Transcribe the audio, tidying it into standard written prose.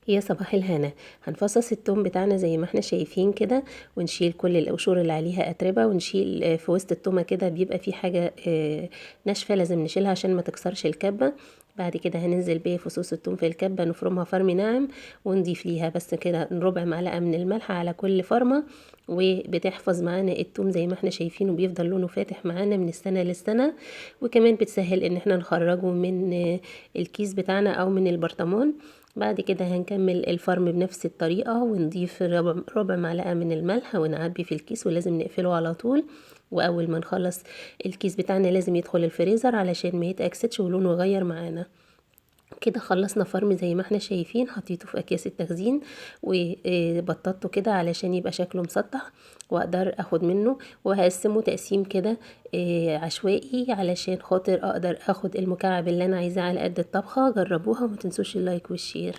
يا صباح الهنا. هنفصص التوم بتاعنا زي ما احنا شايفين كده، ونشيل كل القشور اللي عليها اتربه، ونشيل في وسط التومه كده بيبقى في حاجه ناشفه لازم نشيلها عشان ما تكسرش الكبه. بعد كده هننزل بفصوص التوم في الكبه، نفرمها فرم ناعم، ونضيف ليها بس كده ربع معلقه من الملح على كل فرمه. وبتحفظ معانا التوم زي ما احنا شايفين، وبيفضل لونه فاتح معانا من السنه للسنه. وكمان بتسهل ان احنا نخرجه من الكيس بتاعنا او من البرطمان. بعد كده هنكمل الفرم بنفس الطريقة، ونضيف ربع معلقة من الملح ونعبي في الكيس، ولازم نقفله على طول. واول ما نخلص الكيس بتاعنا لازم يدخل الفريزر علشان ما يتأكسدش ولونه يغير معانا. كده خلصنا فرم زي ما احنا شايفين، حطيته في اكياس التخزين وبططته كده علشان يبقى شكله مسطح، واقدر اخد منه وهقسمه تقسيم كده عشوائي علشان خاطر اقدر اخد المكعب اللي انا عايزاه على قد الطبخة. جربوها وما تنسوش اللايك والشير.